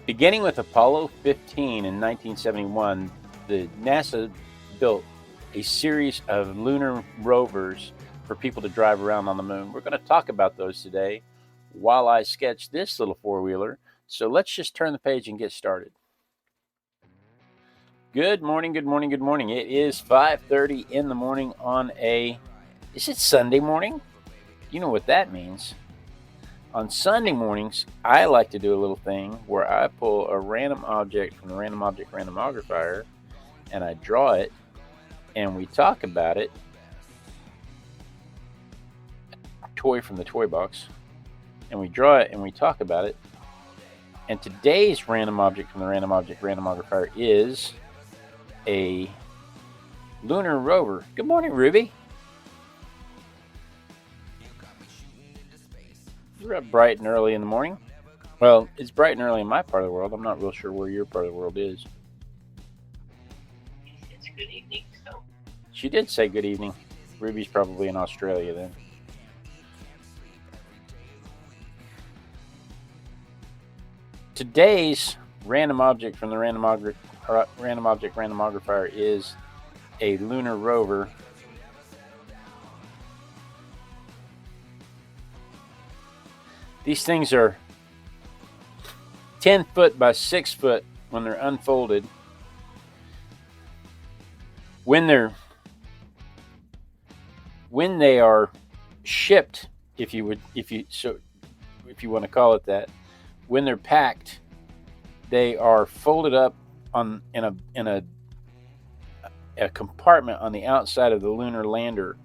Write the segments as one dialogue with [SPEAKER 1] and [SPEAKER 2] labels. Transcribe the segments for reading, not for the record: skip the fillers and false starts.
[SPEAKER 1] Beginning with Apollo 15 in 1971, the NASA built a series of lunar rovers for people to drive around on the moon. We're going to talk about those today while I sketch this little four-wheeler. So let's just turn the page and get started. Good morning, good morning, good morning. It is 5:30 in the morning on is it Sunday morning? You know what that means. On Sunday mornings, I like to do a little thing where I pull a random object from the random object randomographer and I draw it and we talk about it. A toy from the toy box. And we draw it and we talk about it. And today's random object from the random object randomographer is a Lunar Rover. Good morning, Ruby. You're up bright and early in the morning. Well, it's bright and early in my part of the world. I'm not real sure where your part of the world is.
[SPEAKER 2] It's good evening, so.
[SPEAKER 1] She did say good evening. Ruby's probably in Australia then. Today's random object from the random object randomographer is a Lunar Rover. These things are 10 foot by 6 foot when they're unfolded. When they are shipped, if you want to call it that, when they're packed, they are folded up in a compartment on the outside of the lunar lander,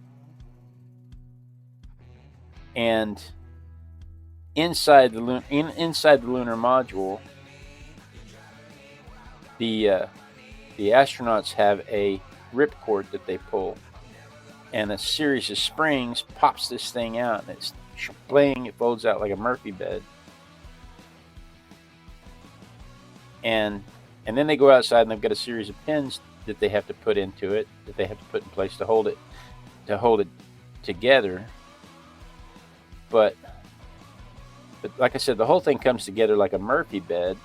[SPEAKER 1] and inside the lunar module, the astronauts have a ripcord that they pull, and a series of springs pops this thing out, and it's playing. It folds out like a Murphy bed, and then they go outside and they've got a series of pins that they have to put into it, that they have to put in place to hold it together. But like I said, the whole thing comes together like a Murphy bed,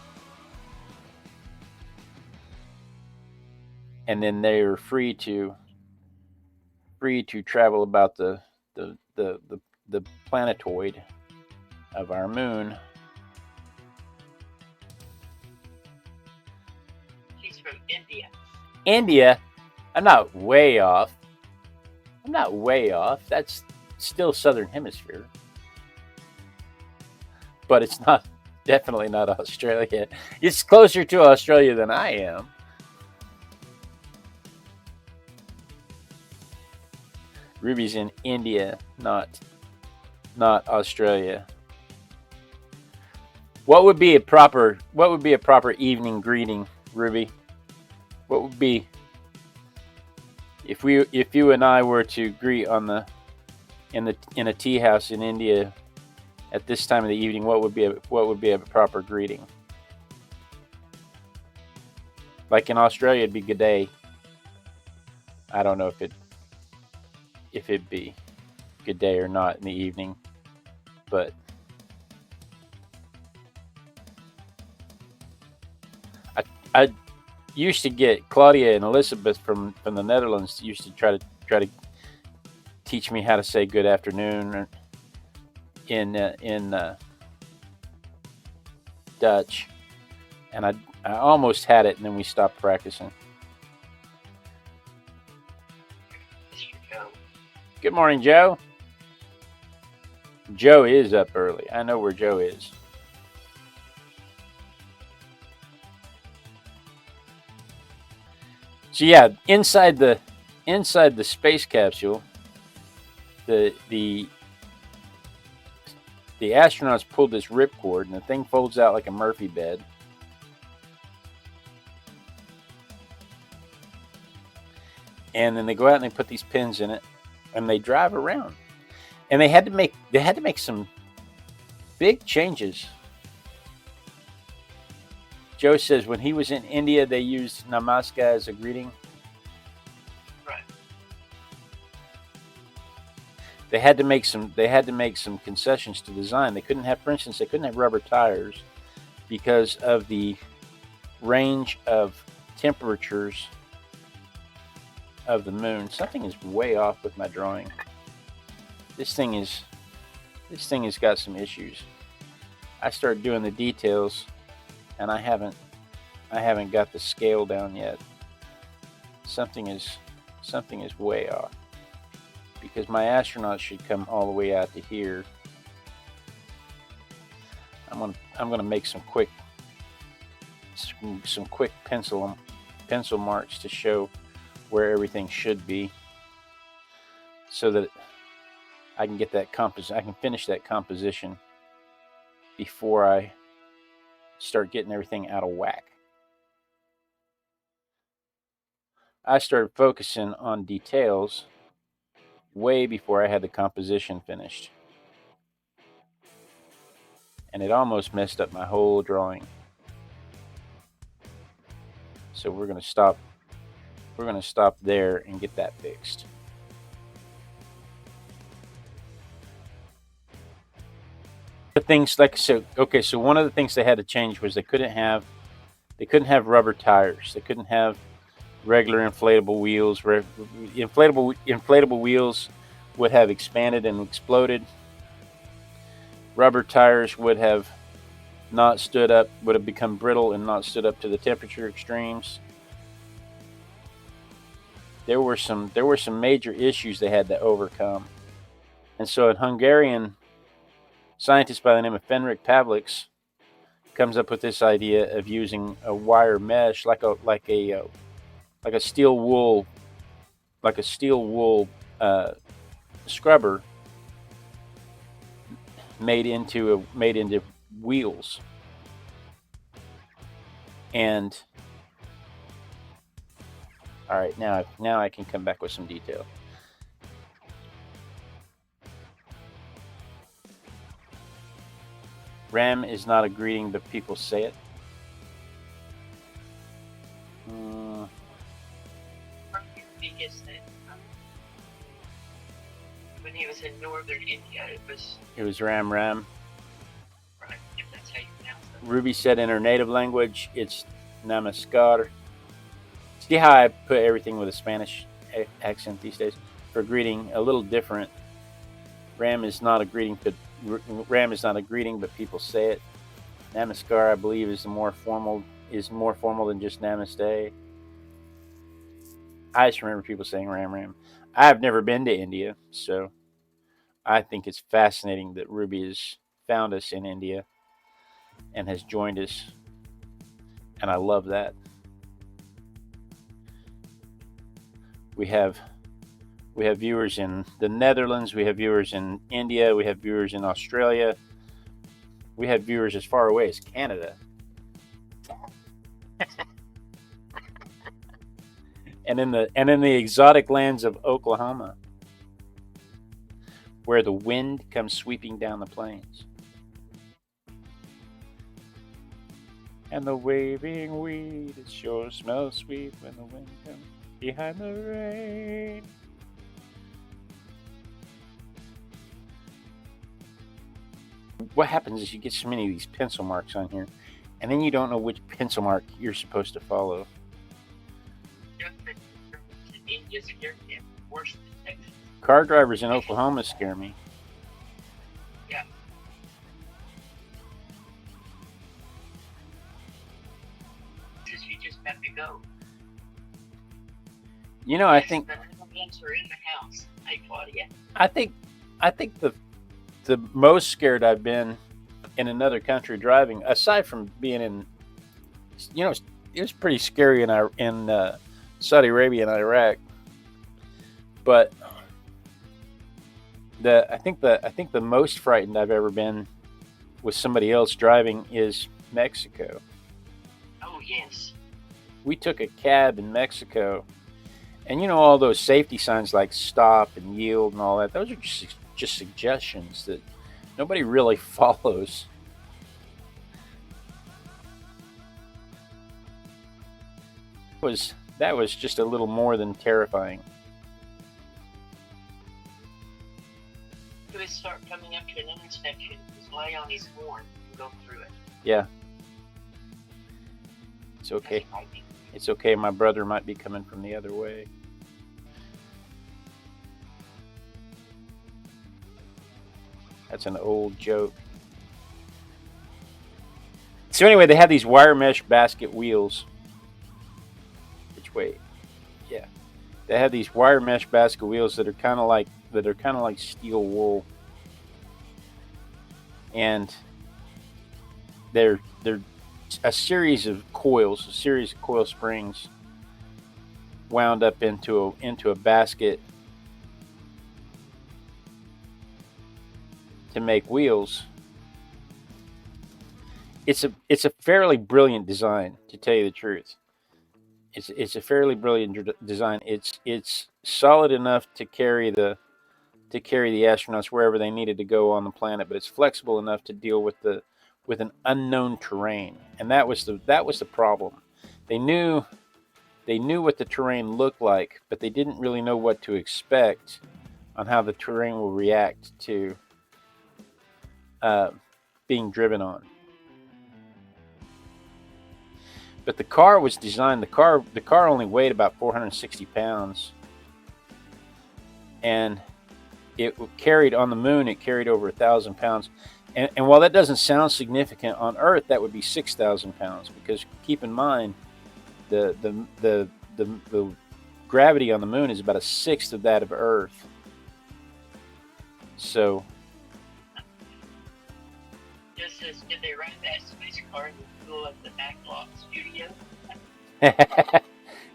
[SPEAKER 1] and then they are free to travel about the planetoid of our moon.
[SPEAKER 2] She's from India.
[SPEAKER 1] India? I'm not way off. That's still Southern Hemisphere. But it's definitely not Australia. It's closer to Australia than I am. Ruby's in India, not Australia. What would be a proper evening greeting, Ruby? What would be if you and I were to greet in a tea house in India at this time of the evening? What would be a proper greeting? Like in Australia, it'd be good day. I don't know if it'd be good day or not in the evening, but I used to get Claudia and Elizabeth from the Netherlands used to try to teach me how to say good afternoon in Dutch, and I almost had it, and then we stopped practicing. Good morning, Joe. Joe is up early. I know where Joe is. So yeah, inside the space capsule, the astronauts pulled this ripcord, and the thing folds out like a Murphy bed. And then they go out and they put these pins in it, and they drive around. And they had to make some big changes. Joe says when he was in India, they used Namaskar as a greeting.
[SPEAKER 2] Right.
[SPEAKER 1] They had to make some concessions to design. They couldn't have, for instance, rubber tires. because of the range of temperatures of the moon. Something is way off with my drawing. This thing has got some issues. I started doing the details, and I haven't got the scale down yet. Something is way off, because my astronauts should come all the way out to here. I'm gonna make some quick pencil marks to show where everything should be, so that I can get that I can finish that composition before I start getting everything out of whack. I started focusing on details way before I had the composition finished, and it almost messed up my whole drawing. So we're going to stop there and get that fixed. The things like so one of the things they had to change was they couldn't have rubber tires. They couldn't have regular inflatable wheels. Inflatable wheels would have expanded and exploded. Rubber tires would have not stood up, would have become brittle and not stood up to the temperature extremes. There were some major issues they had to overcome. And so a Hungarian scientist by the name of Fenrik Pavliks comes up with this idea of using a wire mesh, like a steel wool scrubber made into wheels. And all right, now I can come back with some detail. RAM is not a greeting, but people say it.
[SPEAKER 2] When he was in northern India,
[SPEAKER 1] it was Ram Ram.
[SPEAKER 2] Right, if that's how you pronounce it.
[SPEAKER 1] Ruby said in her native language, it's Namaskar. See how I put everything with a Spanish accent these days? For greeting, a little different. Ram is not a greeting, but people say it. Namaskar, I believe, is more formal than just Namaste. I just remember people saying Ram Ram. I've never been to India, so I think it's fascinating that Ruby has found us in India and has joined us, and I love that. We have viewers in the Netherlands, we have viewers in India, we have viewers in Australia, we have viewers as far away as Canada. and in the exotic lands of Oklahoma, where the wind comes sweeping down the plains. And the waving weed, it sure smells sweet when the wind comes behind the rain. What happens is you get so many of these pencil marks on here, and then you don't know which pencil mark you're supposed to follow. Car drivers in Oklahoma scare me.
[SPEAKER 2] Yeah. Because you just have to go.
[SPEAKER 1] You know, I think
[SPEAKER 2] the hands are in the house. Claudia.
[SPEAKER 1] I think the most scared I've been in another country driving, aside from being in, it was pretty scary in Saudi Arabia and Iraq. But I think the most frightened I've ever been with somebody else driving is Mexico.
[SPEAKER 2] Oh yes.
[SPEAKER 1] We took a cab in Mexico, and all those safety signs like stop and yield and all that. Those are just suggestions that nobody really follows. That was just a little more than terrifying.
[SPEAKER 2] He would start coming up to an intersection, just lay on his horn and go through it.
[SPEAKER 1] Yeah. It's okay.
[SPEAKER 2] Might be.
[SPEAKER 1] It's okay. My brother might be coming from the other way. That's an old joke. So anyway, they have these wire mesh basket wheels. Which way? Yeah, they have these wire mesh basket wheels that are kind of like steel wool, and they're a series of coils, a series of coil springs wound up into a basket to make wheels. It's a fairly brilliant design, to tell you the truth. It's a fairly brilliant design. It's solid enough to carry the astronauts wherever they needed to go on the planet, but it's flexible enough to deal with an unknown terrain, and that was the problem. They knew they knew what the terrain looked like, but they didn't really know what to expect on how the terrain will react to uh, being driven on. But the car was designed. The car only weighed about 460 pounds, and it carried on the moon. It carried over 1,000 pounds, and while that doesn't sound significant on Earth, that would be 6,000 pounds. Because keep in mind, the the the the gravity on the moon is about a sixth of that of Earth. So
[SPEAKER 2] Just as did they ride that space car in the middle of the backlot studio?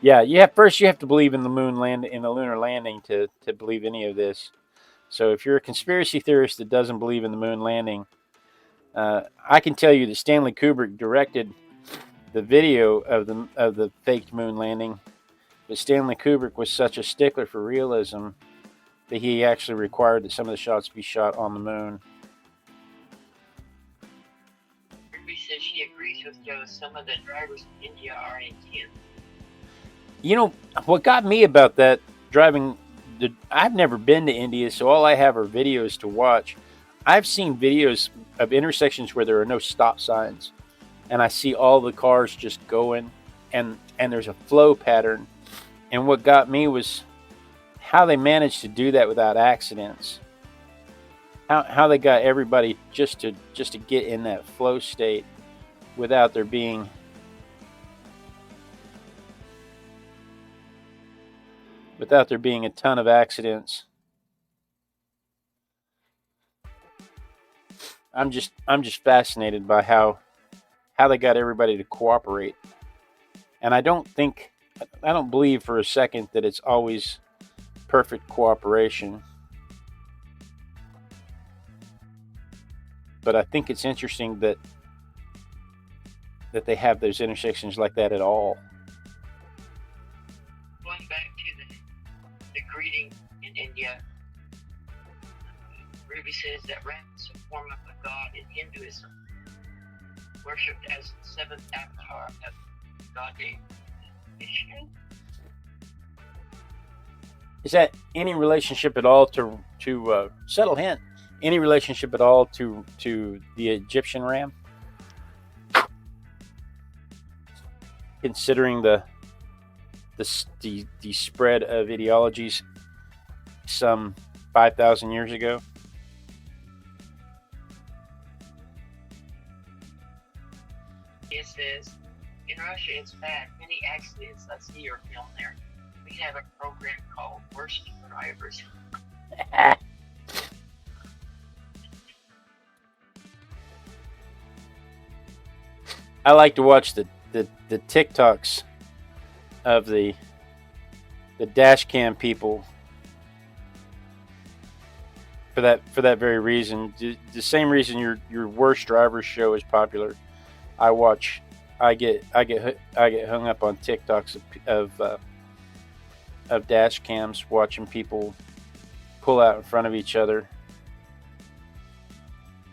[SPEAKER 1] yeah, you have to believe in the lunar landing to believe any of this. So if you're a conspiracy theorist that doesn't believe in the moon landing, I can tell you that Stanley Kubrick directed the video of the faked moon landing, but Stanley Kubrick was such a stickler for realism that he actually required that some of the shots be shot on the moon.
[SPEAKER 2] Ruby says she agrees with Joe. Some of the drivers in India are intense.
[SPEAKER 1] You know what got me about that driving? I've never been to India, so all I have are videos to watch. I've seen videos of intersections where there are no stop signs, and I see all the cars just going, and there's a flow pattern. And what got me was how they managed to do that without accidents. How they got everybody just to get in that flow state without there being a ton of accidents. I'm just fascinated by how they got everybody to cooperate. And I don't believe for a second that it's always perfect cooperation. But I think it's interesting that they have those intersections like that at all.
[SPEAKER 2] Going back to the greeting in India, Ruby says that Ram is a form of a god in Hinduism, worshipped as the seventh avatar of God Vishnu.
[SPEAKER 1] Is that any relationship at all to subtle hint? Any relationship at all to the Egyptian ram? Considering the spread of ideologies some 5,000 years ago.
[SPEAKER 2] It says, in Russia it's bad. Many accidents I see are filmed there. We have a program called Worst Drivers.
[SPEAKER 1] I like to watch the TikToks of the dash cam people for that very reason. The same reason your worst driver show is popular. I get hung up on TikToks of dash cams, watching people pull out in front of each other.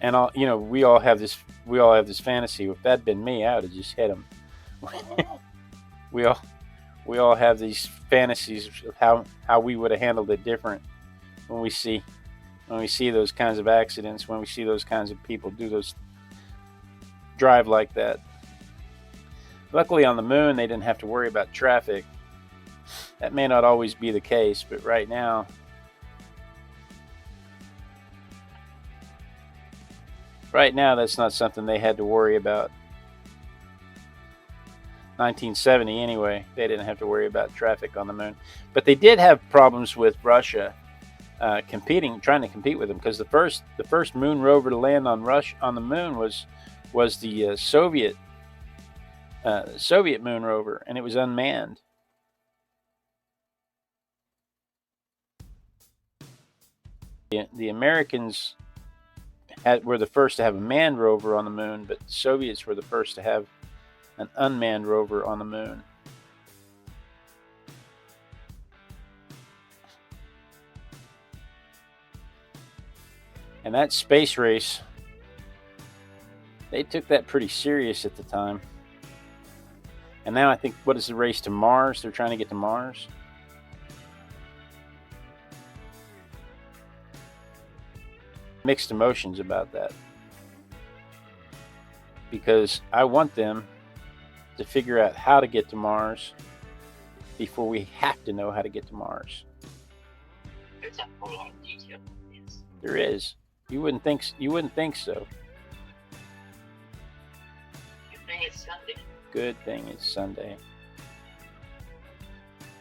[SPEAKER 1] And we all have this fantasy. If that'd been me, I would have just hit him. we all have these fantasies of how we would have handled it different when we see those kinds of accidents, when we see those kinds of people drive like that. Luckily, on the moon, they didn't have to worry about traffic. That may not always be the case, but right now, that's not something they had to worry about. 1970 anyway, they didn't have to worry about traffic on the moon. But they did have problems with Russia trying to compete with them, because the first moon rover to land on the moon was the Soviet moon rover, and it was unmanned. The Americans were the first to have a manned rover on the moon, but the Soviets were the first to have an unmanned rover on the moon. And that space race, they took that pretty serious at the time. And now I think, what is the race to Mars? They're trying to get to Mars. Mixed emotions about that, because I want them to figure out how to get to Mars before we have to know how to get to Mars.
[SPEAKER 2] There's a whole lot of detail in this.
[SPEAKER 1] There is. You wouldn't think so.
[SPEAKER 2] Good thing it's Sunday.
[SPEAKER 1] Good thing it's Sunday.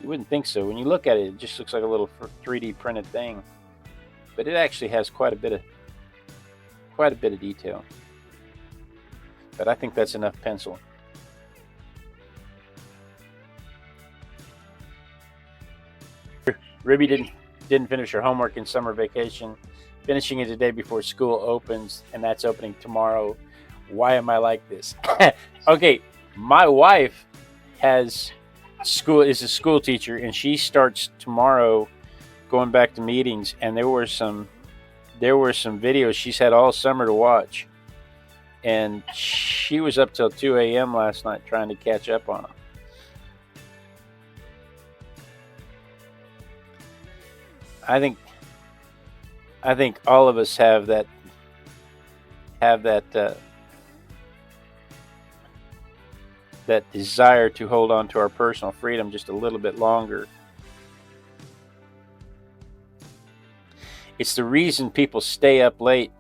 [SPEAKER 1] You wouldn't think so. When you look at it, it just looks like a little 3D printed thing, but it actually has quite a bit of detail. But I think that's enough pencil. Ruby didn't finish her homework in summer vacation, finishing it the day before school opens, and that's opening tomorrow. Why am I like this? Okay, my wife is a school teacher, and she starts tomorrow going back to meetings, and there were some videos she's had all summer to watch, and she was up till 2 a.m. last night trying to catch up on them. I think all of us have that desire to hold on to our personal freedom just a little bit longer. It's the reason people stay up late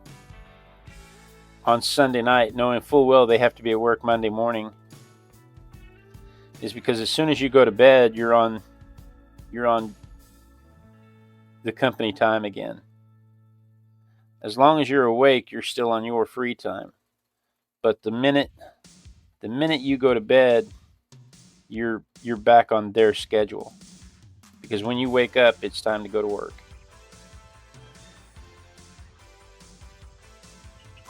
[SPEAKER 1] on Sunday night, knowing full well they have to be at work Monday morning, is because as soon as you go to bed, you're on the company time again. As long as you're awake, you're still on your free time. But the minute you go to bed, you're back on their schedule, because when you wake up, it's time to go to work.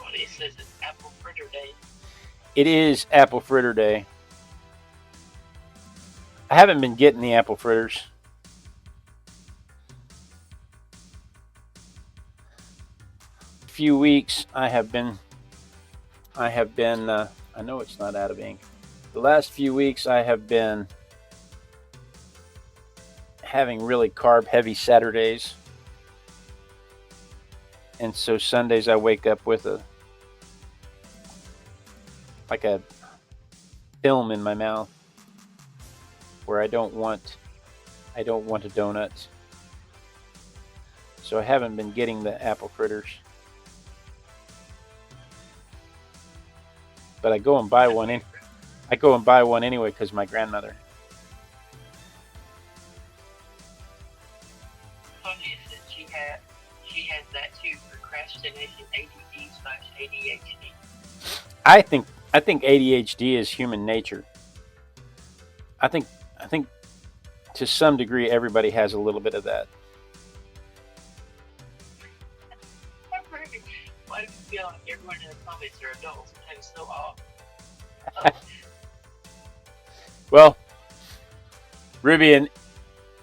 [SPEAKER 2] Well, it says it's apple fritter day.
[SPEAKER 1] It is apple fritter day. I haven't been getting the apple fritters. Few weeks I have been I know it's not out of ink. The last few weeks I have been having really carb heavy Saturdays, and so Sundays I wake up with a film in my mouth where I don't want a donut. So I haven't been getting the apple fritters. But I go and buy one anyway because my grandmother.
[SPEAKER 2] Funny is that she has that too, procrastination, ADD/ADHD.
[SPEAKER 1] I think ADHD is human nature. I think to some degree everybody has a little bit of that.
[SPEAKER 2] Why do you feel like everyone in the comments are adults? I'm so off.
[SPEAKER 1] Well, Ruby, and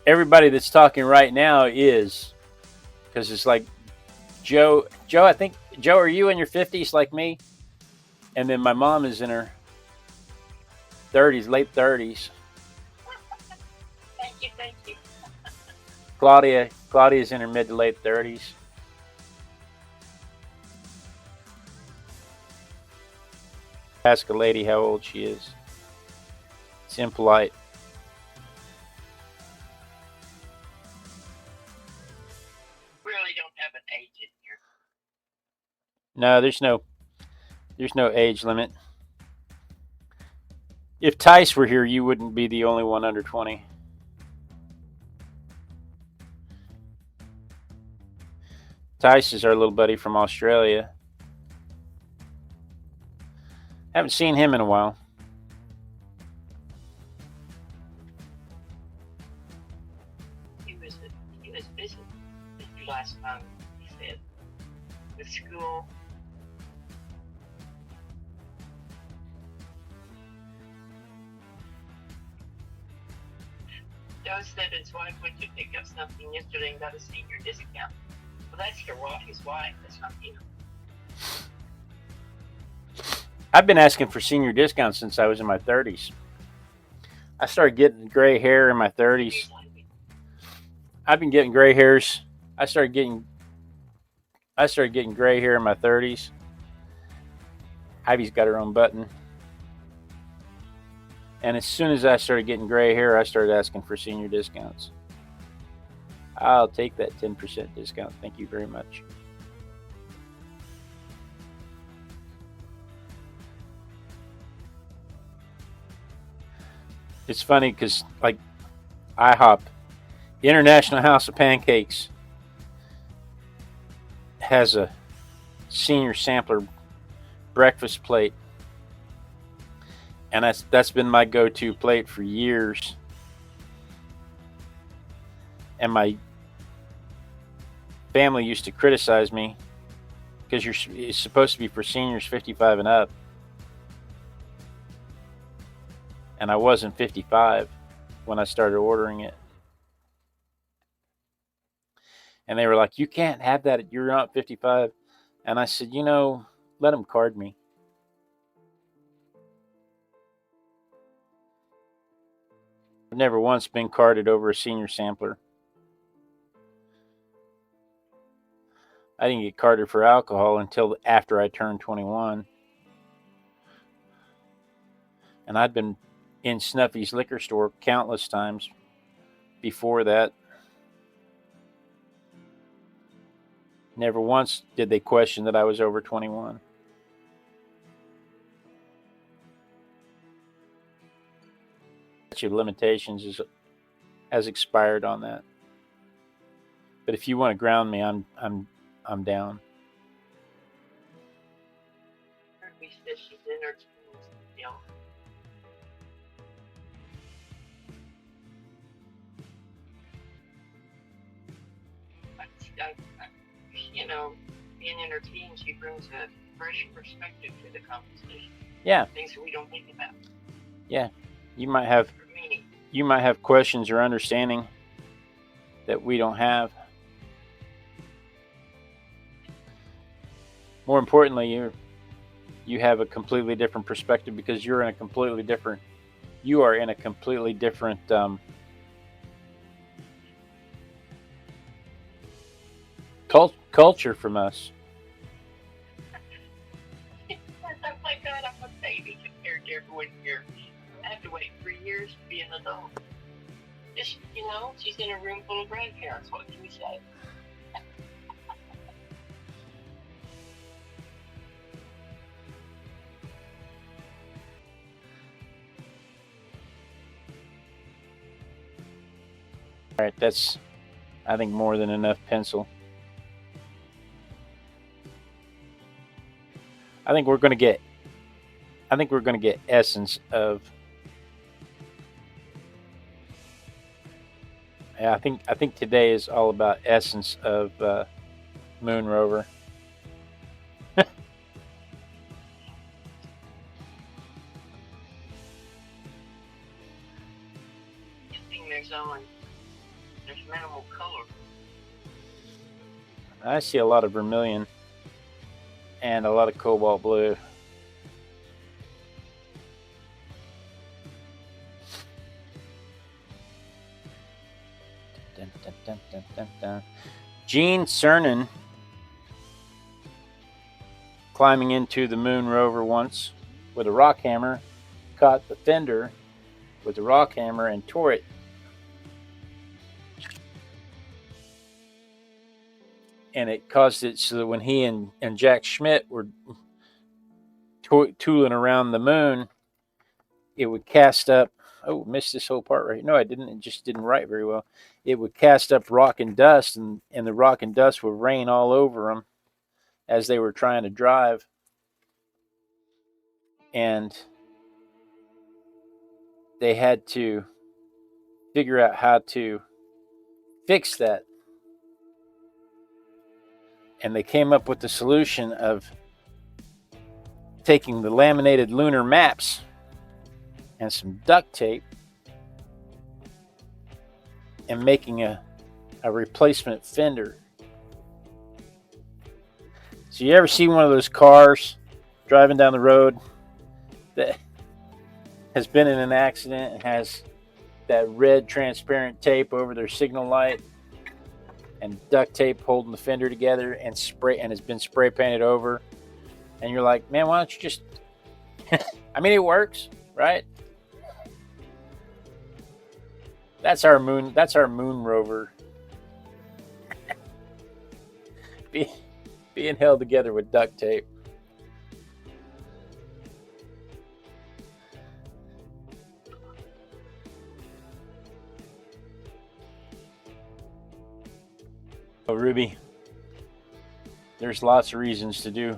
[SPEAKER 1] everybody that's talking right now is, because it's like Joe. I think Joe, are you in your 50s like me? And then my mom is in her 30s, late 30s.
[SPEAKER 2] Thank you.
[SPEAKER 1] Claudia's in her mid to late 30s. Ask a lady how old she is. It's impolite.
[SPEAKER 2] Really don't have an age in here.
[SPEAKER 1] No, there's no age limit. If Tice were here, you wouldn't be the only one under 20. Tice is our little buddy from Australia. Haven't seen him in a while.
[SPEAKER 2] He was busy last month, he said, with school. Joe said his wife went to pick up something yesterday and got a senior discount. Well, that's his wife. That's not him.
[SPEAKER 1] I've been asking for senior discounts since I was in my 30s. I started getting gray hair in my 30s. I've been getting gray hairs. I started getting gray hair in my 30s. Ivy's got her own button. And as soon as I started getting gray hair, I started asking for senior discounts. I'll take that 10% discount. Thank you very much. It's funny because, like, IHOP, International House of Pancakes, has a senior sampler breakfast plate. And that's been my go-to plate for years. And my family used to criticize me because it's supposed to be for seniors 55 and up. And I wasn't 55 when I started ordering it. And they were like, you can't have that. You're not 55. And I said, let them card me. I've never once been carded over a senior sampler. I didn't get carded for alcohol until after I turned 21. And I'd been in Snuffy's liquor store countless times before that. Never once did they question that I was over 21. Statute of limitations has expired on that. But if you want to ground me, I'm down.
[SPEAKER 2] Kirby says she's in her teens still. Being in her teens, she brings a fresh perspective to the conversation.
[SPEAKER 1] Yeah.
[SPEAKER 2] Things that we don't think about.
[SPEAKER 1] Yeah. You might have questions or understanding that we don't have. More importantly, you have a completely different perspective because you are in a completely different culture from us.
[SPEAKER 2] Oh my God, I'm a baby compared to everyone here. I have to wait 3 years to be an adult. Just, she's in a room full of grandparents. What can we say?
[SPEAKER 1] All right, that's, I think, more than enough pencil. I think we're going to get essence of. Yeah, I think today is all about essence of Moon Rover.
[SPEAKER 2] There's minimal color.
[SPEAKER 1] I see a lot of vermilion and a lot of cobalt blue. Dun, dun, dun, dun, dun, dun. Gene Cernan climbing into the Moon Rover once with a rock hammer caught the fender with a rock hammer and tore it. And it caused it so that when he and Jack Schmidt were tooling around the moon, it would cast up. Oh, missed this whole part right. No, I didn't. It just didn't write very well. It would cast up rock and dust, and the rock and dust would rain all over them as they were trying to drive. And they had to figure out how to fix that. And they came up with the solution of taking the laminated lunar maps and some duct tape and making a replacement fender. So you ever see one of those cars driving down the road that has been in an accident and has that red transparent tape over their signal light and duct tape holding the fender together and has been spray painted over, and you're like, man, why don't you just I mean, it works, right? That's our moon rover being held together with duct tape. Oh, Ruby, there's lots of reasons to do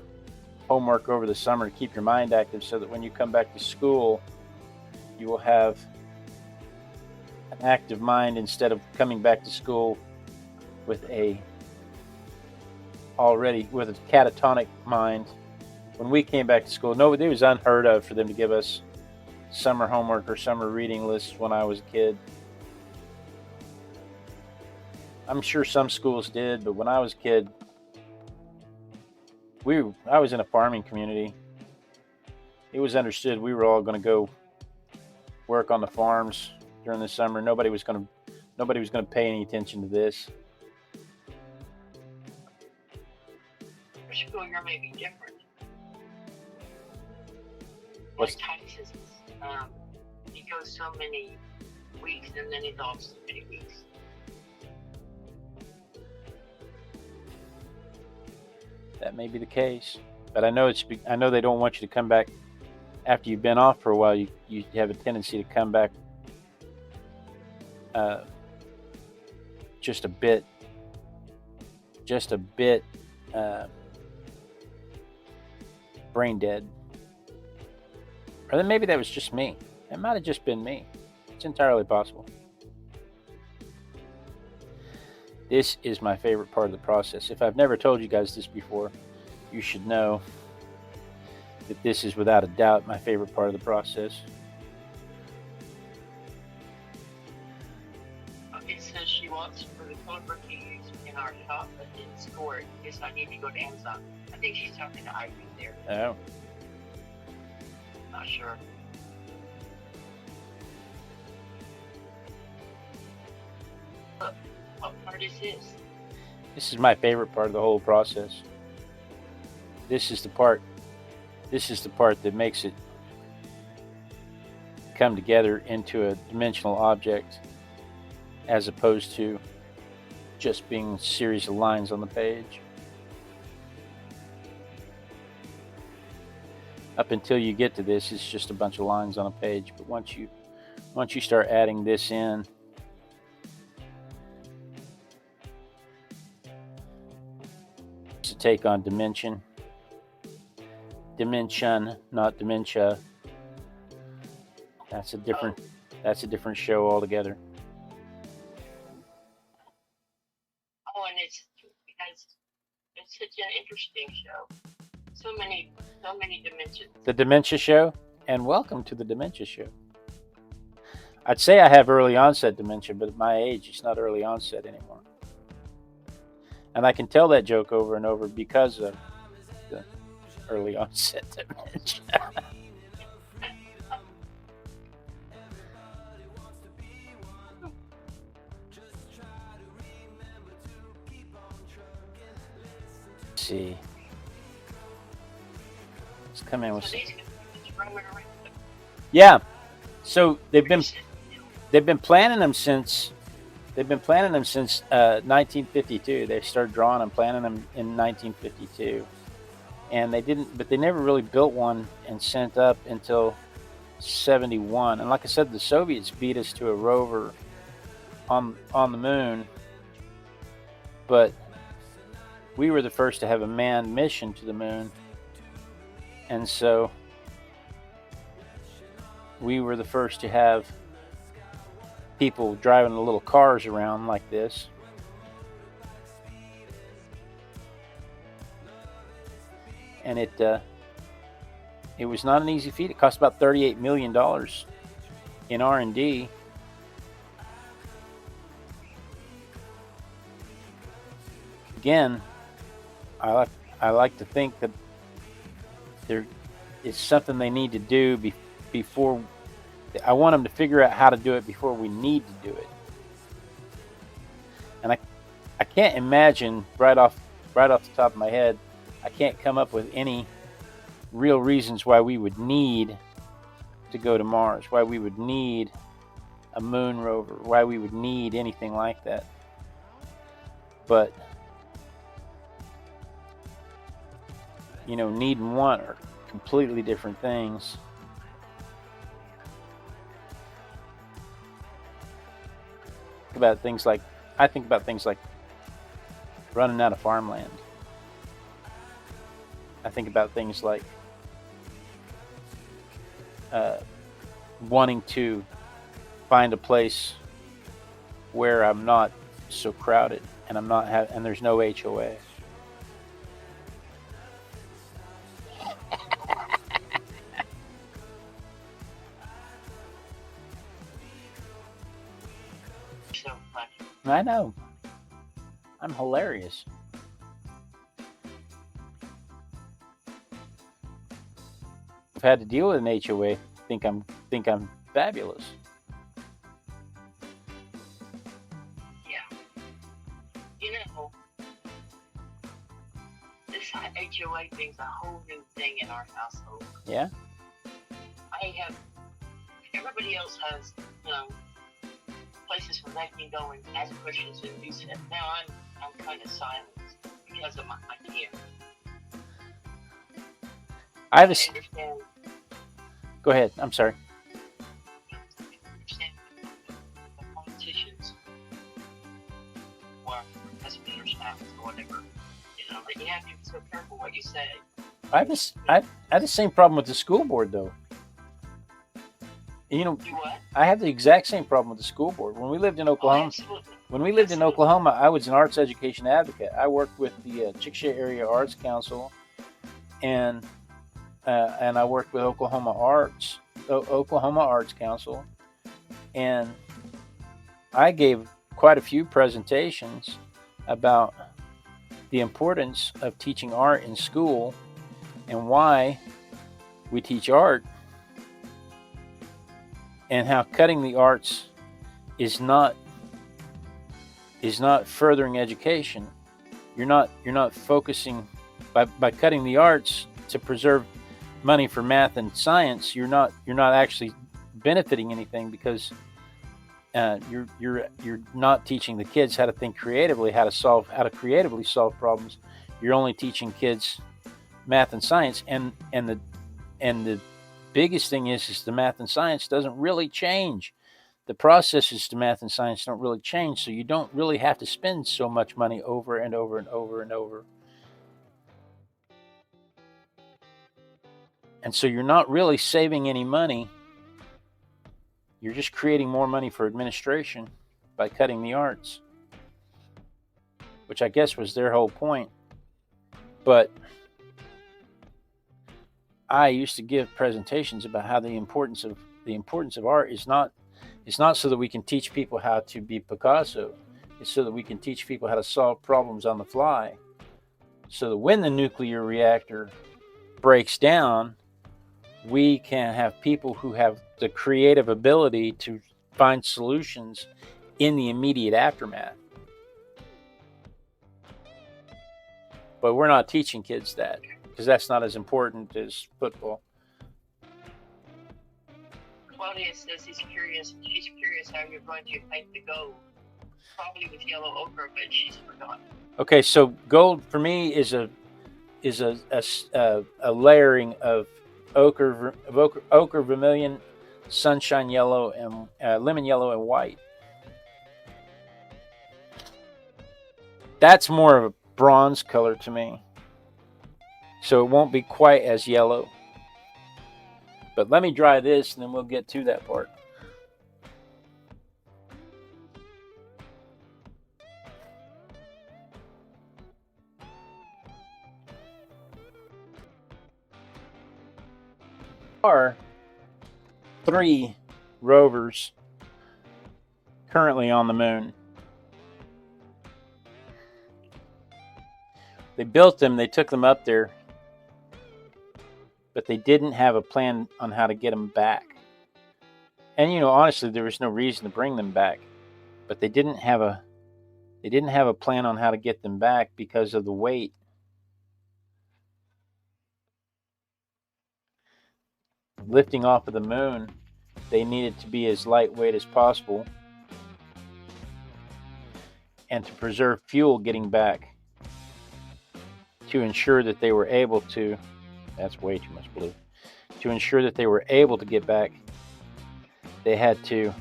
[SPEAKER 1] homework over the summer to keep your mind active so that when you come back to school, you will have an active mind instead of coming back to school with a catatonic mind. When we came back to school, it was unheard of for them to give us summer homework or summer reading lists when I was a kid. I'm sure some schools did, but when I was a kid, I was in a farming community. It was understood we were all going to go work on the farms during the summer. Nobody was going to pay any attention to this.
[SPEAKER 2] Your school year may be different.
[SPEAKER 1] What's
[SPEAKER 2] like Texas? He goes so many weeks and then he's off so many weeks.
[SPEAKER 1] That may be the case, but I know they don't want you to come back after you've been off for a while. You have a tendency to come back just a bit brain dead. Or then maybe that was just me. It might have just been me. It's entirely possible. This is my favorite part of the process. If I've never told you guys this before, you should know that this is without a doubt my favorite part of the process.
[SPEAKER 2] It says she wants for the color book to use in our shop, but didn't score it. Guess I need to go to Amazon. I think she's talking to Ivy there.
[SPEAKER 1] Oh.
[SPEAKER 2] Not sure. Look, what part is this?
[SPEAKER 1] This is my favorite part of the whole process. This is the part that makes it come together into a dimensional object as opposed to just being a series of lines on the page. Up until you get to this, it's just a bunch of lines on a page. But once you start adding this in, it's a take on dimension, not dementia. That's a different show altogether.
[SPEAKER 2] Oh, and it's such an interesting show. So many dimensions.
[SPEAKER 1] The Dementia Show, and welcome to the Dementia Show. I'd say I have early onset dementia, but at my age, it's not early onset anymore. And I can tell that joke over and over because of the early onset dementia. Let's see. Let's come in with some. Yeah. So they've been planning them since 1952. They started drawing and planning them in 1952, and they never really built one and sent up until 71. And like I said, the Soviets beat us to a rover on the moon, but we were the first to have a manned mission to the moon, and so we were the first to have people driving the little cars around like this. And it was not an easy feat. It cost about $38 million in R&D. Again, I like to think that there is something they need to do before. I want them to figure out how to do it before we need to do it. And I can't imagine right off the top of my head, I can't come up with any real reasons why we would need to go to Mars, why we would need a moon rover, why we would need anything like that. But need and want are completely different things. I think about things like running out of farmland. I think about things like wanting to find a place where I'm not so crowded and and there's no HOA.
[SPEAKER 2] So funny.
[SPEAKER 1] I know. I'm hilarious. I've had to deal with an HOA. Think I'm fabulous.
[SPEAKER 2] Yeah. This HOA thing's a whole new thing in our household.
[SPEAKER 1] Yeah.
[SPEAKER 2] Everybody else has, places where they can go and ask questions and do stuff. Now I'm kind of silent because of my idea.
[SPEAKER 1] I have a.
[SPEAKER 2] understand.
[SPEAKER 1] Go ahead. I'm sorry.
[SPEAKER 2] I understand the politicians, or president or spouse or whatever. Like you have to be so careful what you say.
[SPEAKER 1] I have the same problem with the school board, though.
[SPEAKER 2] Do what?
[SPEAKER 1] I have the exact same problem with the school board. When we lived in Oklahoma,
[SPEAKER 2] Absolutely.
[SPEAKER 1] I was an arts education advocate. I worked with the Chickasha Area Arts Council, and I worked with Oklahoma Arts Council, and I gave quite a few presentations about the importance of teaching art in school and why we teach art, and how cutting the arts is not furthering education. You're not focusing by cutting the arts to preserve money for math and science. You're not actually benefiting anything, because you're not teaching the kids how to think creatively, how to creatively solve problems. You're only teaching kids math and science, and the biggest thing is the math and science doesn't really change. The processes to math and science don't really change, so you don't really have to spend so much money over and over and over and over. And so you're not really saving any money. You're just creating more money for administration by cutting the arts, which I guess was their whole point. But I used to give presentations about how the importance of art is not so that we can teach people how to be Picasso. It's so that we can teach people how to solve problems on the fly, so that when the nuclear reactor breaks down, we can have people who have the creative ability to find solutions in the immediate aftermath. But we're not teaching kids that, because that's not as important as football.
[SPEAKER 2] Claudia says she's curious how you're going to paint the gold. Probably with yellow ochre, but she's forgotten.
[SPEAKER 1] Okay, so gold for me is a layering of ochre, vermilion, sunshine yellow, and lemon yellow and white. That's more of a bronze color to me, so it won't be quite as yellow. But let me dry this, and then we'll get to that part. Are 3 rovers currently on the moon. They built them, they took them up there, but they didn't have a plan on how to get them back. And honestly, there was no reason to bring them back, but they didn't have a plan on how to get them back because of the weight. Lifting off of the moon, they needed to be as lightweight as possible, and to preserve fuel getting back, to ensure that they were able to, that's way too much blue, to ensure that they were able to get back, they had to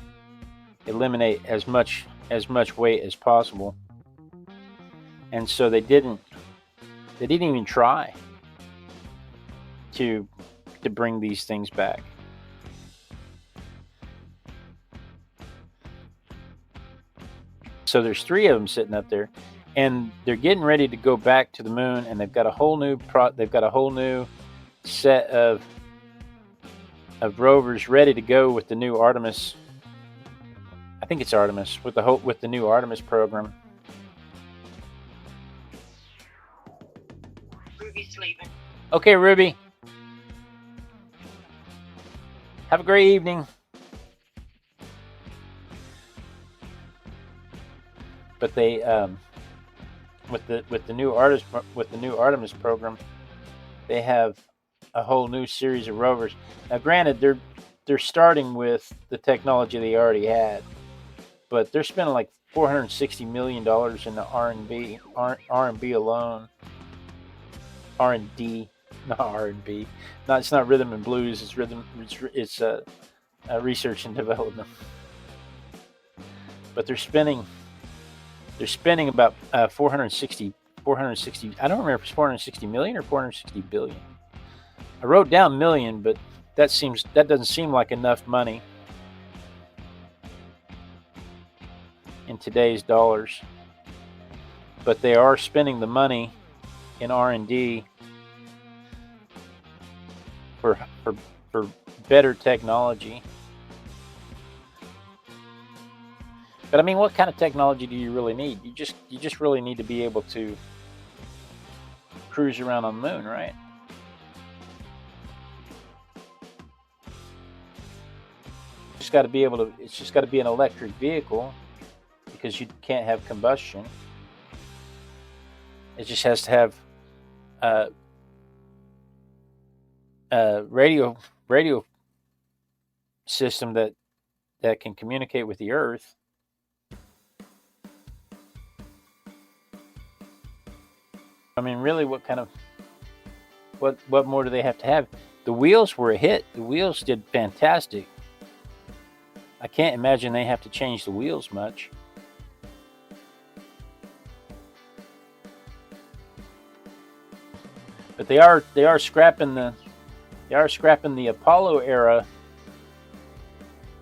[SPEAKER 1] eliminate as much weight as possible. And so they didn't even try to bring these things back. So there's 3 of them sitting up there, and they're getting ready to go back to the moon, and they've got a whole new set of rovers ready to go with the new Artemis. I think it's Artemis, with the new Artemis program.
[SPEAKER 2] Ruby's sleeping.
[SPEAKER 1] Okay, Ruby. Have a great evening. But they, with the new Artemis program, they have a whole new series of rovers. Now, granted, they're starting with the technology they already had, but they're spending like $460 million in the R&B alone. R&D, not R&B. No, it's not rhythm and blues. It's research and development. But they're spending about 460. I don't remember if it's 460 million or 460 billion. I wrote down million, but that doesn't seem like enough money in today's dollars. But they are spending the money in R&D for better technology. But I mean, what kind of technology do you really need? You just really need to be able to cruise around on the moon, right? It's got to be an electric vehicle, because you can't have combustion. It just has to have radio system that can communicate with the Earth. I mean, really, what more do they have to have? The wheels were a hit. The wheels did fantastic. I can't imagine they have to change the wheels much. But they are scrapping the Apollo era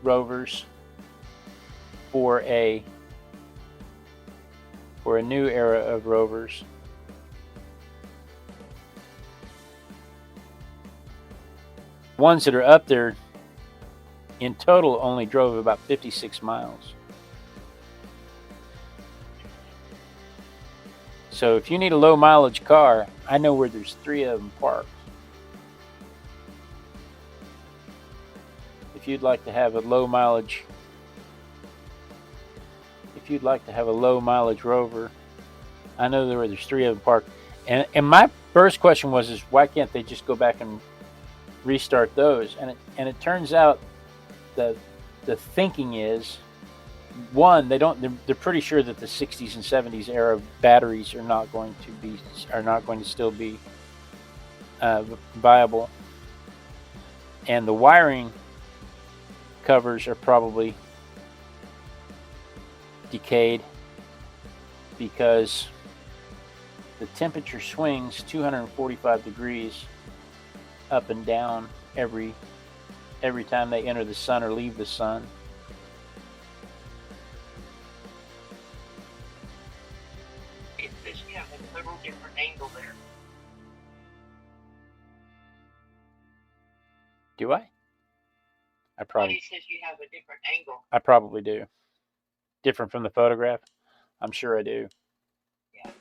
[SPEAKER 1] rovers for a new era of rovers. Ones that are up there in total only drove about 56 miles. So if you need a low mileage car, I know where there's 3 of them parked. If you'd like to have a low mileage rover, I know where there's 3 of them parked. And my first question was why can't they just go back and restart those? And it turns out the thinking is, one, they're pretty sure that the 60s and 70s era batteries are not going to still be viable, and the wiring covers are probably decayed because the temperature swings 245 degrees up and down every time they enter the sun or leave the sun.
[SPEAKER 2] It says you have a little different angle there.
[SPEAKER 1] Do I?
[SPEAKER 2] Buddy says you have a different angle.
[SPEAKER 1] I probably do. Different from the photograph? I'm sure I do.
[SPEAKER 2] Yeah.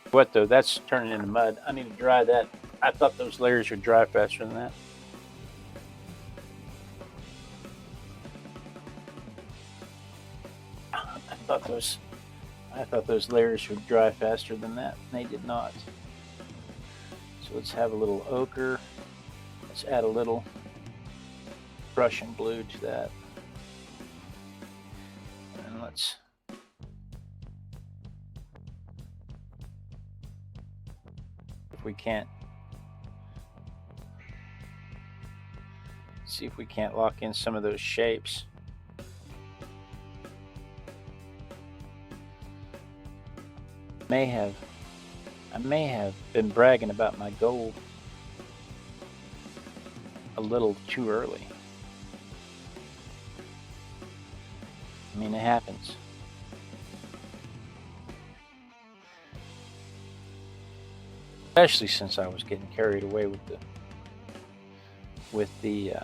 [SPEAKER 1] What though? That's turning into mud. I need to dry that. I thought those layers would dry faster than that. I thought those layers would dry faster than that. They did not. So let's have a little ochre. Let's add a little Prussian blue to that. And let's see if we can't lock in some of those shapes. I may have been bragging about my gold a little too early. I mean, it happens. Especially since I was getting carried away with the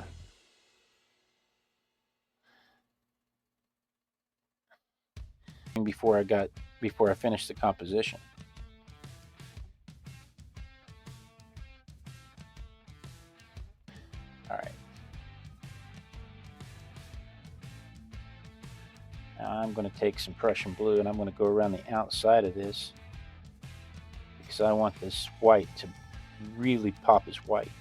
[SPEAKER 1] before I finished the composition. All right. Now I'm going to take some Prussian blue and I'm going to go around the outside of this because I want this white to really pop as white.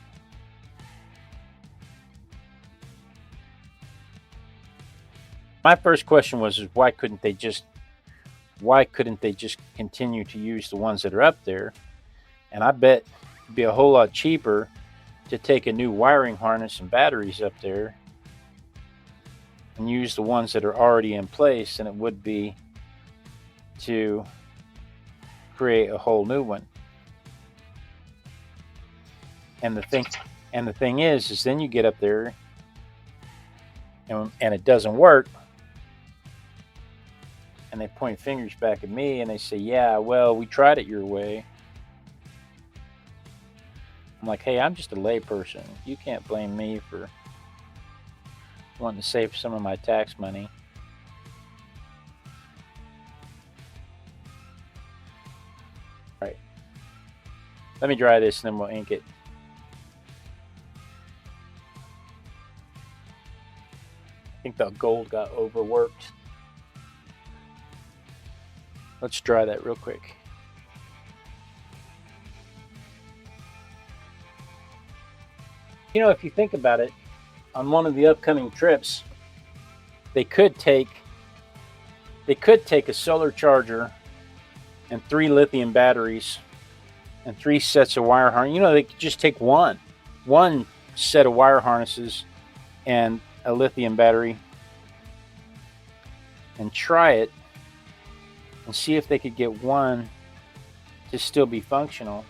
[SPEAKER 1] My first question was why couldn't they just continue to use the ones that are up there? And I bet it'd be a whole lot cheaper to take a new wiring harness and batteries up there and use the ones that are already in place than it would be to create a whole new one. And the thing is then you get up there and it doesn't work. And they point fingers back at me and they say, yeah, well, we tried it your way. I'm like, hey, I'm just a layperson. You can't blame me for wanting to save some of my tax money. All right. Let me dry this and then we'll ink it. I think the gold got overworked. Let's dry that real quick. You know, if you think about it, on one of the upcoming trips, they could take a solar charger and 3 lithium batteries and 3 sets of wire harness. You know, they could just take one set of wire harnesses and a lithium battery and try it and see if they could get one to still be functional.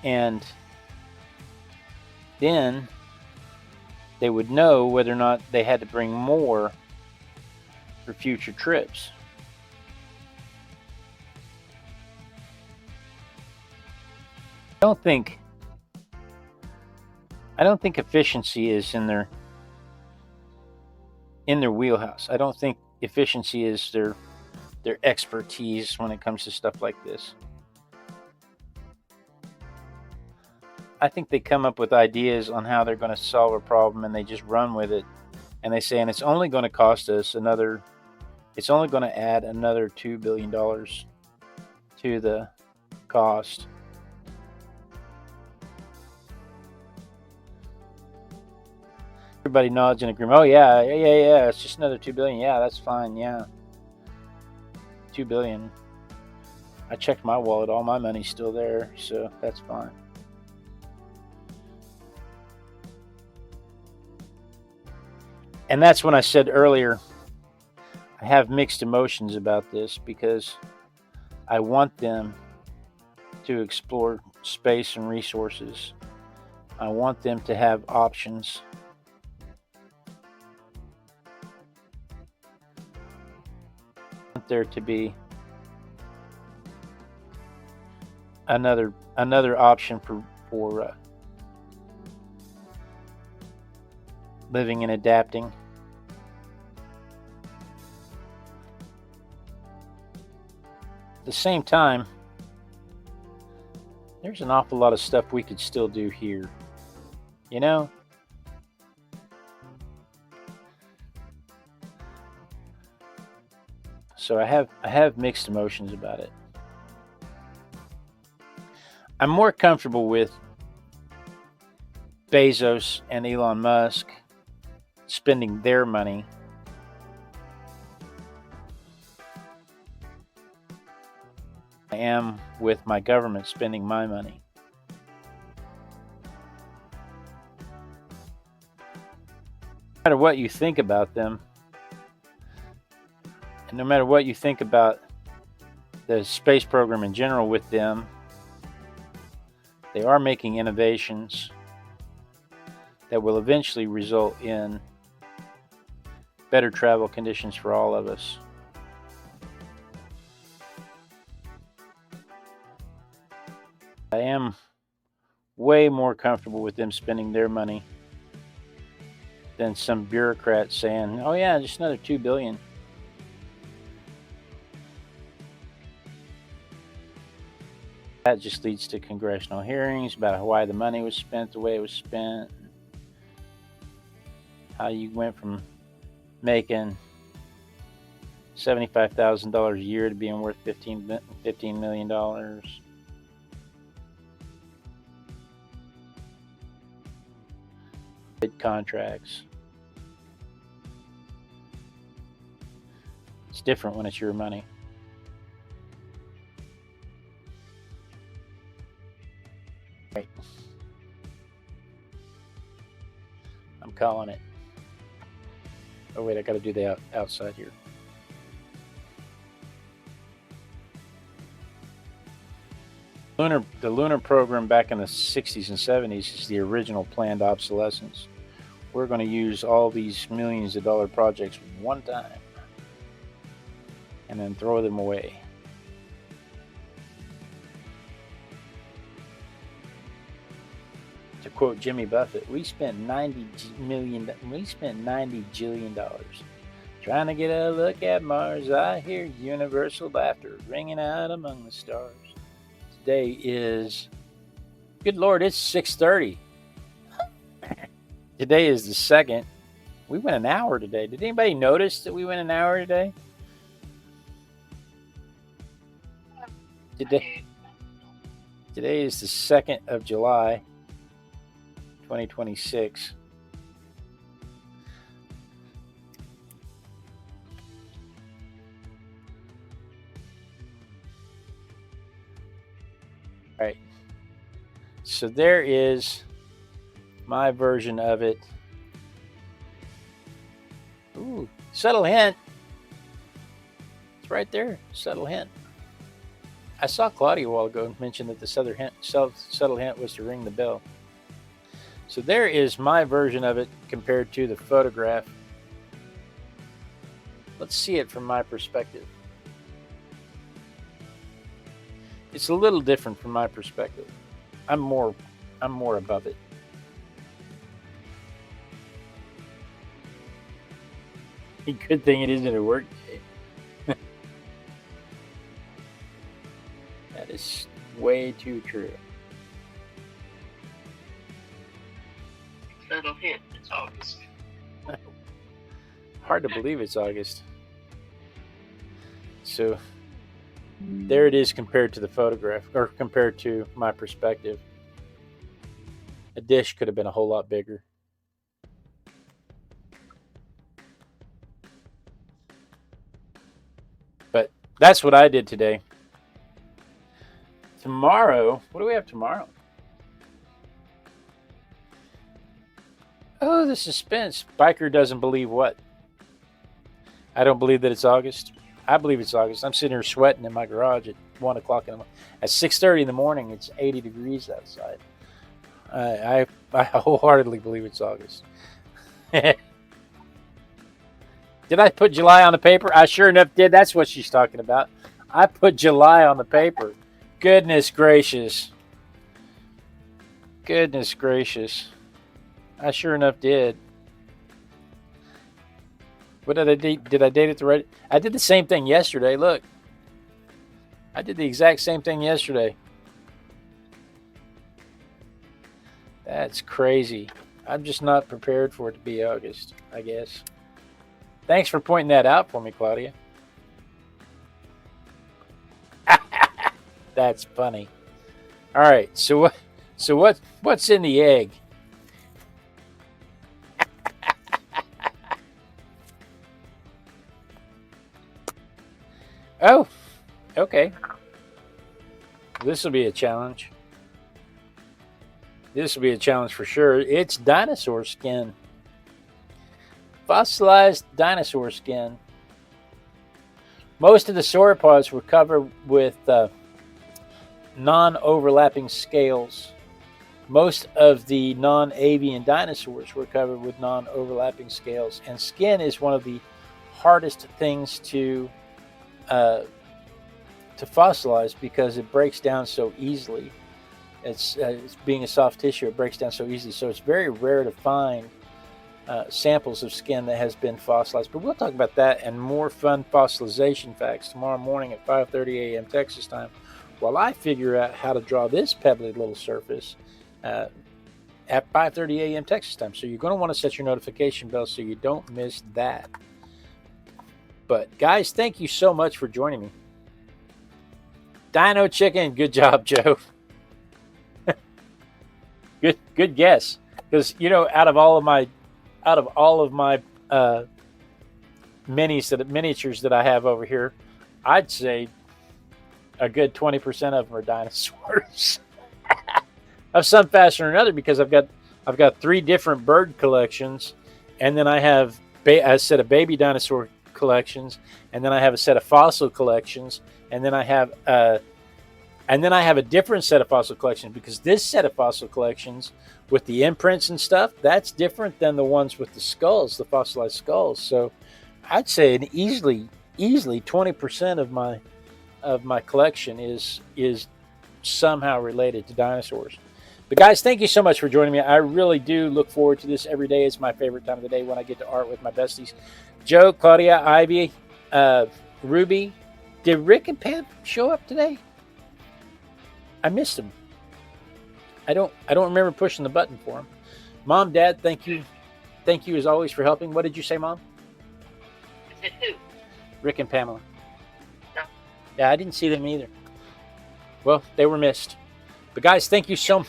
[SPEAKER 1] And then they would know whether or not they had to bring more for future trips. I don't think efficiency is in their wheelhouse. I don't think efficiency is their expertise when it comes to stuff like this. I think they come up with ideas on how they're going to solve a problem and they just run with it. And they say, and it's only going to cost us it's only going to add another $2 billion to to the cost. Everybody nods in agreement. Oh yeah, yeah. It's just another $2 billion. Yeah, that's fine. Yeah, $2 billion. I checked my wallet. All my money's still there, so that's fine. And that's when I said earlier, I have mixed emotions about this because I want them to explore space and resources. I want them to have options. I want there to be another option for living and adapting. At the same time, there's an awful lot of stuff we could still do here. You know? So I have mixed emotions about it. I'm more comfortable with Bezos and Elon Musk spending their money I am with my government spending my money. No matter what you think about them, and no matter what you think about the space program in general with them, they are making innovations that will eventually result in better travel conditions for all of us. I am way more comfortable with them spending their money than some bureaucrat saying, "Oh yeah, just another $2 billion." That just leads to congressional hearings about why the money was spent the way it was spent, how you went from making $75,000 a year to being worth $15 million. Contracts. It's different when it's your money. Right. I'm calling it. Oh wait, I got to do the outside here. The lunar program back in the 60s and 70s is the original planned obsolescence. We're going to use all these millions of dollar projects one time and then throw them away. To quote Jimmy Buffett, we spent $90 jillion trying to get a look at Mars. I hear universal laughter ringing out among the stars. Today is, good Lord, it's 6:30. Today is the 2nd. We went an hour today. Did anybody notice that we went an hour today? Today is the 2nd of July, 2026. All right. So there is my version of it. Ooh, subtle hint. It's right there. Subtle hint. I saw Claudia a while ago mention that the subtle hint was to ring the bell. So there is my version of it compared to the photograph. Let's see it from my perspective. It's a little different from my perspective. I'm more above it. Good thing it isn't a work day. That is way too true.
[SPEAKER 2] Subtle hint, it's August.
[SPEAKER 1] Hard to believe it's August. So There it is compared to the photograph, or compared to my perspective. A dish could have been a whole lot bigger. But that's what I did today. Tomorrow, what do we have tomorrow? Oh, the suspense. Biker doesn't believe what? I don't believe that it's August. I believe it's August. I'm sitting here sweating in my garage at 1 o'clock in the morning. At 6:30 in the morning, it's 80 degrees outside. I wholeheartedly believe it's August. Did I put July on the paper? I sure enough did. That's what she's talking about. I put July on the paper. Goodness gracious. Goodness gracious. I sure enough did. What did I date? Did I date it the right? I did the same thing yesterday. Look. I did the exact same thing yesterday. That's crazy. I'm just not prepared for it to be August, I guess. Thanks for pointing that out for me, Claudia. That's funny. All right, so what's in the egg? Oh, okay. This will be a challenge. This will be a challenge for sure. It's dinosaur skin. Fossilized dinosaur skin. Most of the sauropods were covered with non-overlapping scales. Most of the non-avian dinosaurs were covered with non-overlapping scales. And skin is one of the hardest things to fossilize because it breaks down so easily. It's being a soft tissue, it breaks down so easily. So it's very rare to find samples of skin that has been fossilized. But we'll talk about that and more fun fossilization facts tomorrow morning at 5:30 a.m. Texas time, while I figure out how to draw this pebbly little surface at 5:30 a.m. Texas time. So you're going to want to set your notification bell so you don't miss that. But guys, thank you so much for joining me. Dino Chicken, good job, Joe. Good guess. Because out of all of my miniatures that I have over here, I'd say a good 20% of them are dinosaurs. Of some fashion or another, because I've got 3 different bird collections, and then I have a set of baby dinosaur collections, and then I have a set of fossil collections, and then I have a different set of fossil collections, because this set of fossil collections with the imprints and stuff, that's different than the ones with the skulls, the fossilized skulls. So I'd say an easily 20% of my collection is somehow related to dinosaurs. But guys, thank you so much for joining me. I really do look forward to this every day. It's my favorite time of the day when I get to art with my besties. Joe, Claudia, Ivy, Ruby. Did Rick and Pam show up today? I missed them. I don't remember pushing the button for them. Mom, Dad, thank you as always for helping. What did you say, Mom?
[SPEAKER 2] I said who?
[SPEAKER 1] Rick and Pamela.
[SPEAKER 2] No.
[SPEAKER 1] Yeah, I didn't see them either. Well, they were missed. But guys, thank you so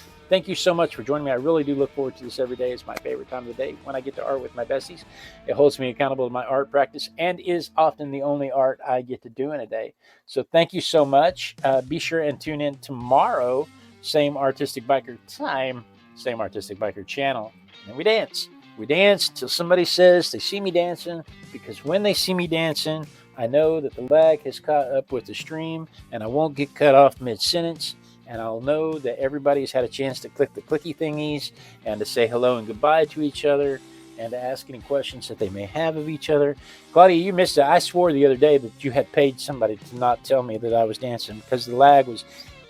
[SPEAKER 1] much for joining me. I really do look forward to this every day. It's my favorite time of the day when I get to art with my besties. It holds me accountable to my art practice and is often the only art I get to do in a day. So thank you so much. Be sure and tune in tomorrow. Same Artistic Biker time, same Artistic Biker channel. And we dance. We dance till somebody says they see me dancing, because when they see me dancing, I know that the lag has caught up with the stream and I won't get cut off mid-sentence. And I'll know that everybody's had a chance to click the clicky thingies and to say hello and goodbye to each other and to ask any questions that they may have of each other. Claudia, you missed it. I swore the other day that you had paid somebody to not tell me that I was dancing, because the lag was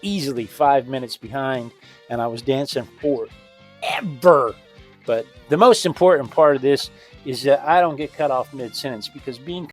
[SPEAKER 1] easily 5 minutes behind and I was dancing forever. But the most important part of this is that I don't get cut off mid-sentence, because being